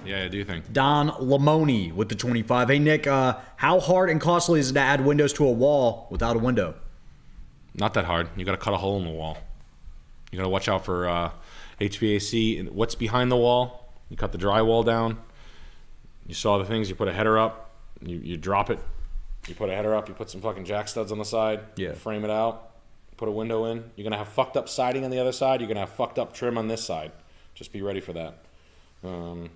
Yeah, do you think? Don Lamoni with the 25. Hey, Nick, how hard and costly is it to add windows to a wall without a window? Not that hard. You got to cut a hole in the wall. You got to watch out for HVAC. What's behind the wall? You cut the drywall down. You saw the things. You put a header up. You drop it. You put a header up. You put some fucking jack studs on the side. Yeah. Frame it out. Put a window in. You're gonna have fucked up siding on the other side. You're gonna have fucked up trim on this side. Just be ready for that. You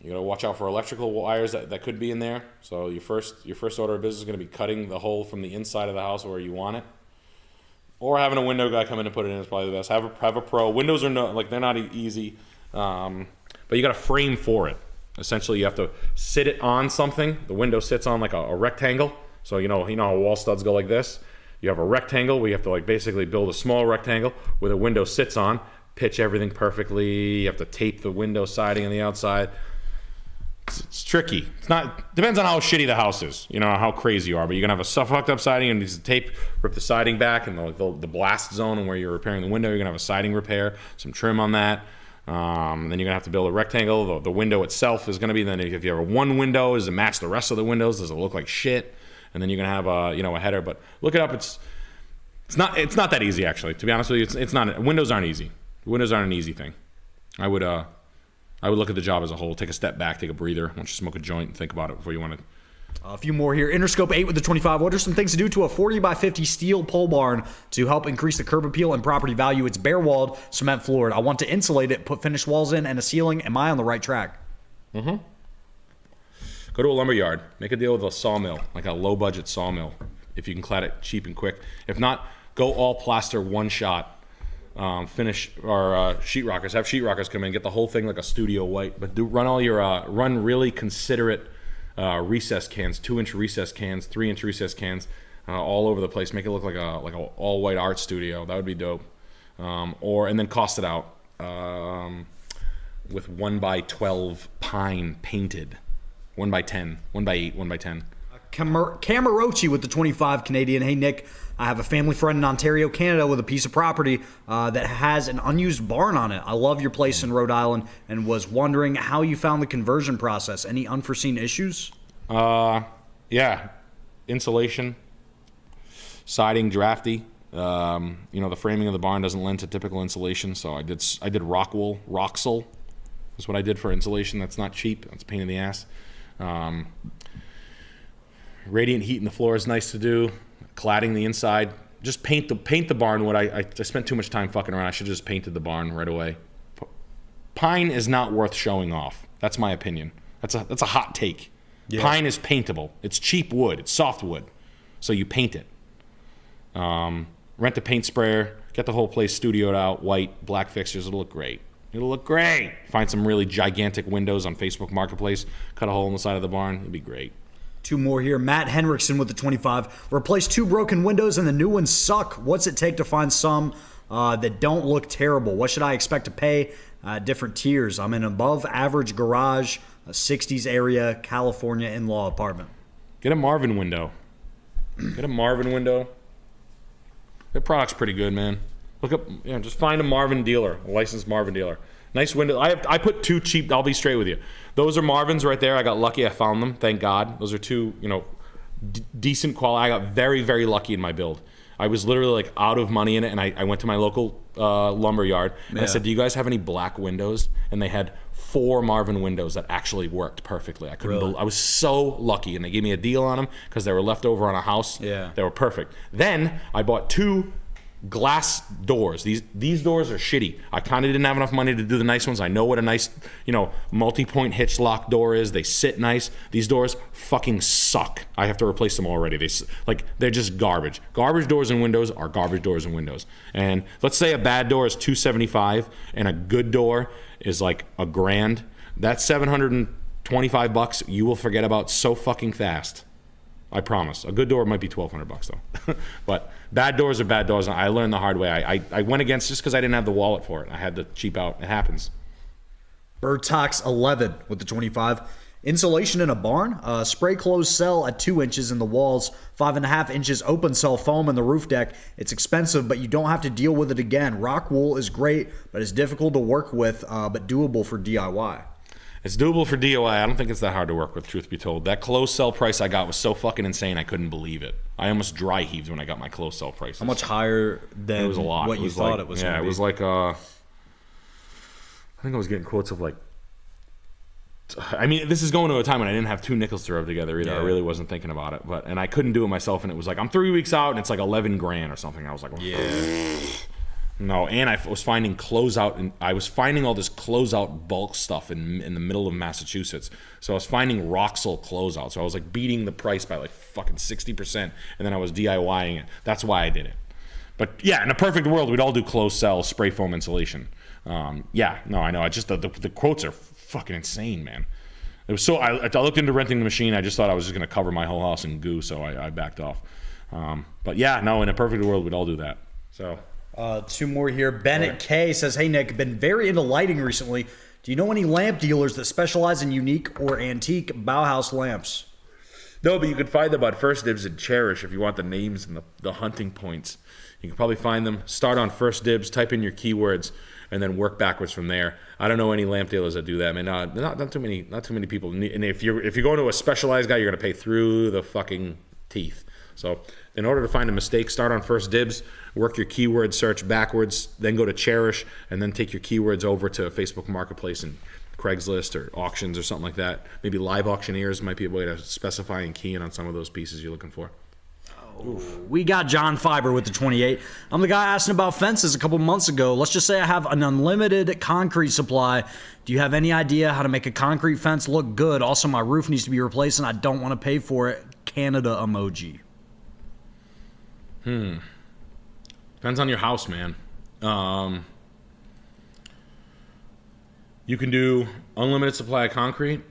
gotta watch out for electrical wires that could be in there. So your first order of business is gonna be cutting the hole from the inside of the house where you want it, or having a window guy come in and put it in is probably the best. Have a pro. Windows are they're not easy, but you got a frame for it. Essentially, you have to sit it on something. The window sits on like a rectangle. So you know how wall studs go like this. You have a rectangle where you have to basically build a small rectangle where the window sits on, pitch everything perfectly. You have to tape the window siding on the outside. It's tricky. Depends on how shitty the house is, how crazy you are. But you're gonna have a fucked up siding and needs to tape, rip the siding back, and the blast zone and where you're repairing the window, you're gonna have a siding repair, some trim on that. Then you're gonna have to build a rectangle. The window itself is gonna be, then if you have one window, does it match the rest of the windows? Does it look like shit? And then you're gonna have a header. But look it up. It's not that easy, actually. To be honest with you, it's not. Windows aren't easy. Windows aren't an easy thing. I would look at the job as a whole. Take a step back. Take a breather. Why don't you smoke a joint and think about it before you want to. A few more here. Interscope 8 with the 25. What are some things to do to a 40 by 50 steel pole barn to help increase the curb appeal and property value? It's bare walled, cement floored. I want to insulate it, put finished walls in and a ceiling. Am I on the right track? Mm-hmm. Go to a lumber yard. Make a deal with a sawmill, like a low budget sawmill, if you can clad it cheap and quick. If not, go all plaster one shot. Finish or sheetrockers. Have sheetrockers come in, get the whole thing like a studio white. But run really considerate recess cans, 2-inch recess cans, 3-inch recess cans, all over the place. Make it look like a all white art studio. That would be dope. And then cost it out with 1x12 pine painted. 1x10, 1x8, 1x10. Camarochi with the 25 Canadian. Hey, Nick, I have a family friend in Ontario, Canada with a piece of property that has an unused barn on it. I love your place in Rhode Island and was wondering how you found the conversion process. Any unforeseen issues? Yeah. Insulation, siding, drafty. The framing of the barn doesn't lend to typical insulation, so I did rock wool, Roxel is what I did for insulation. That's not cheap. That's a pain in the ass. Radiant heat in the floor is nice to do. Cladding the inside. Just paint the barn. I spent too much time fucking around. I should have just painted the barn right away. Pine is not worth showing off. That's my opinion. That's a hot take. Yeah. Pine is paintable. It's cheap wood. It's soft wood. So you paint it. Rent a paint sprayer. Get the whole place studioed out. White, black fixtures. It'll look great. It'll look great. Find some really gigantic windows on Facebook Marketplace. Cut a hole in the side of the barn. It'll be great. Two more here. Matt Henriksen with the 25. Replace 2 broken windows and the new ones suck. What's it take to find some that don't look terrible? What should I expect to pay? Different tiers. I'm in above average garage, a 60s area, California in-law apartment. Get a Marvin window. Get a Marvin window. Their product's pretty good, man. Look up, just find a Marvin dealer, a licensed Marvin dealer. Nice window. I put 2 cheap. I'll be straight with you. Those are Marvins right there. I got lucky. I found them. Thank God. Those are 2, decent quality. I got very, very lucky in my build. I was literally out of money in it, and I went to my local lumber yard and I said, "Do you guys have any black windows?" And they had 4 Marvin windows that actually worked perfectly. I couldn't. Really? I was so lucky, and they gave me a deal on them because they were left over on a house. Yeah. They were perfect. Then I bought 2 glass doors. These doors are shitty. I kind of didn't have enough money to do the nice ones. I know what a nice, multi-point hitch lock door is. They sit nice. These doors fucking suck. I have to replace them already. They're just garbage. Garbage doors and windows are garbage doors and windows. And let's say a bad door is $275 and a good door is like $1,000. That's $725 you will forget about so fucking fast. I promise. A good door might be $1,200 though. But bad doors are bad doors. I learned the hard way. I went against just because I didn't have the wallet for it. I had to cheap out. It happens. Birtox 11 with the 25. Insulation in a barn. Spray closed cell at 2 inches in the walls. 5.5 inches open cell foam in the roof deck. It's expensive, but you don't have to deal with it again. Rock wool is great, but it's difficult to work with, but doable for DIY. It's doable for DOI. I don't think it's that hard to work with, truth be told. That closed sell price I got was so fucking insane, I couldn't believe it. I almost dry heaved when I got my closed sell prices. How much higher than it was a lot. what you thought it was going to be? Yeah, it was like, I think I was getting quotes of like, I mean, this is going to a time when I didn't have 2 nickels to rub together either. Yeah. I really wasn't thinking about it, and I couldn't do it myself, and it was like, I'm 3 weeks out, and it's like 11 grand or something. I was like, Yeah. No, and I was finding closeout, and I was finding all this closeout bulk stuff in the middle of Massachusetts. So I was finding Roxel closeout. So I was like beating the price by like fucking 60%, and then I was DIYing it. That's why I did it. But yeah, in a perfect world, we'd all do closed cell spray foam insulation. Yeah, no, I know. I just the quotes are fucking insane, man. It was so I looked into renting the machine. I just thought I was just gonna cover my whole house in goo, so I backed off. But yeah, no, in a perfect world, we'd all do that. So. 2 more here. Bennett K says, "Hey Nick, been very into lighting recently. Do you know any lamp dealers that specialize in unique or antique Bauhaus lamps?" No, but you can find them on First Dibs and Cherish if you want the names and the hunting points. You can probably find them. Start on First Dibs, type in your keywords, and then work backwards from there. I don't know any lamp dealers that do that. I mean, not too many people. And if you're going to a specialized guy, you're gonna pay through the fucking teeth. So in order to find a mistake, start on First Dibs, work your keyword search backwards, then go to Cherish, and then take your keywords over to Facebook Marketplace and Craigslist or auctions or something like that. Maybe Live Auctioneers might be a way to specify and key in on some of those pieces you're looking for. We got John Fiber with the 28. I'm the guy asking about fences a couple months ago. Let's just say I have an unlimited concrete supply. Do you have any idea how to make a concrete fence look good? Also, my roof needs to be replaced and I don't want to pay for it. Canada emoji. Depends on your house, man. You can do unlimited supply of concrete.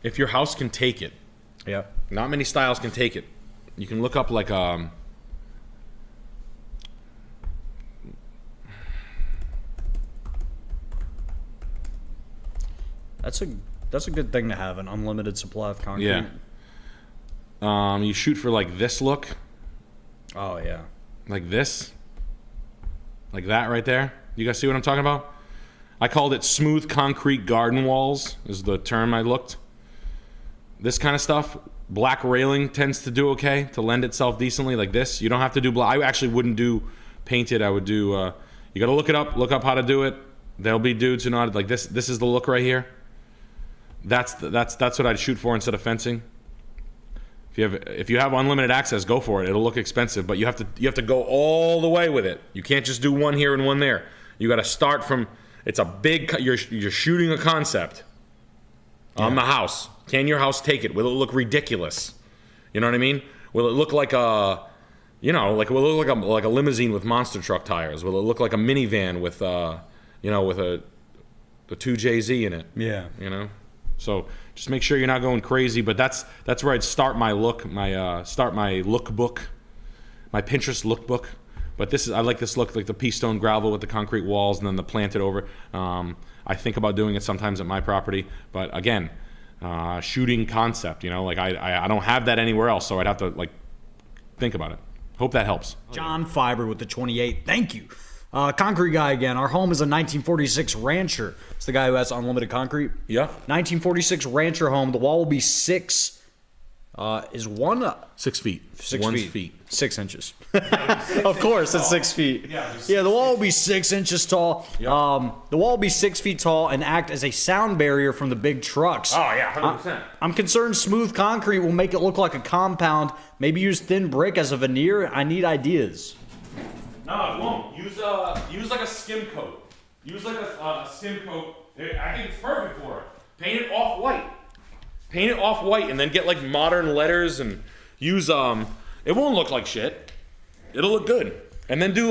If your house can take it. Yeah. Not many styles can take it. You can look up like That's a good thing to have, an unlimited supply of concrete. Yeah. You shoot for like this look. Oh yeah. Like this. Like that right there. You guys see what I'm talking about? I called it smooth concrete garden walls is the term I looked. This kind of stuff. Black railing tends to do okay, to lend itself decently like this. You don't have to do black. I actually wouldn't do painted. I would do, you got to look it up, look up how to do it. There'll be dudes who know how to, like this. This is the look right here. That's what I'd shoot for instead of fencing. If you have unlimited access, go for it. It'll look expensive, but you have to go all the way with it. You can't just do one here and one there. You got to start from. It's a big. You're shooting a concept on the house. Can your house take it? Will it look ridiculous? You know what I mean? Will it look like a, will it look like a limousine with monster truck tires? Will it look like a minivan with with a 2JZ in it? Yeah. So just make sure you're not going crazy. But that's where I'd start my look, my lookbook, my Pinterest lookbook. But I like this look, like the pea stone gravel with the concrete walls and then the planted over. I think about doing it sometimes at my property, but again, shooting concept. Like I don't have that anywhere else, so I'd have to think about it. Hope that helps. John Fiber with the 28. Thank you. Concrete guy again. Our home is a 1946 Rancher. It's the guy who has unlimited concrete. Yeah. 1946 Rancher home. The wall will be 6 feet. 6 feet. 6 inches. Of course, it's 6 feet. Yeah, the wall will be 6 inches tall. Yep. The wall will be 6 feet tall and act as a sound barrier from the big trucks. Oh yeah, 100%. I'm concerned smooth concrete will make it look like a compound. Maybe use thin brick as a veneer. I need ideas. No, it won't. Use like a skim coat. Use like a skim coat. I think it's perfect for it. Paint it off white. Paint it off white and then get like modern letters and use it won't look like shit. It'll look good. And then do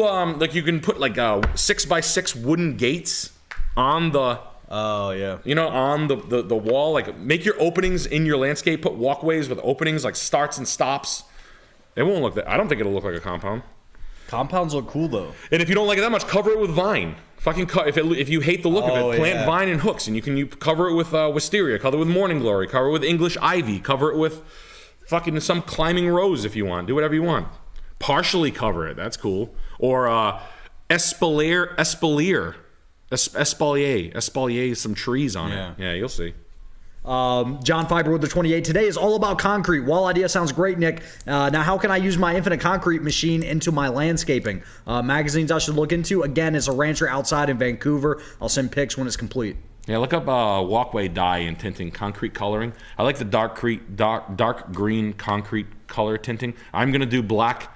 you can put 6x6 wooden gates on the on the wall. Like make your openings in your landscape, put walkways with openings like starts and stops. It won't look that I don't think it'll look like a compound. Compounds look cool though. And if you don't like it that much, cover it with vine. Fucking if you hate the look of it, plant vine and hooks, and you cover it with wisteria, cover it with morning glory, cover it with English ivy, cover it with fucking some climbing rose if you want. Do whatever you want. Partially cover it. That's cool. Or espalier, some trees on it. Yeah, you'll see. John Fiber with the 28. Today is all about concrete. Wall idea sounds great, Nick. Now, how can I use my infinite concrete machine into my landscaping? Magazines I should look into. Again, is a rancher outside in Vancouver. I'll send pics when it's complete. Yeah, look up walkway dye and tinting, concrete coloring. I like the dark green concrete color tinting. I'm gonna do black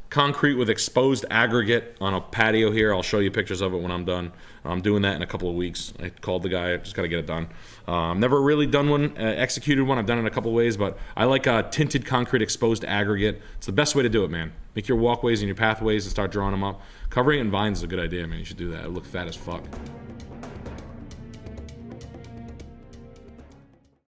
concrete with exposed aggregate on a patio here. I'll show you pictures of it when I'm done. I'm doing that in a couple of weeks. I called the guy. I just got to get it done. Never really done one, executed one. I've done it a couple of ways, but I like tinted concrete exposed aggregate. It's the best way to do it, man. Make your walkways and your pathways and start drawing them up. Covering it in vines is a good idea, man. You should do that. It'll look fat as fuck.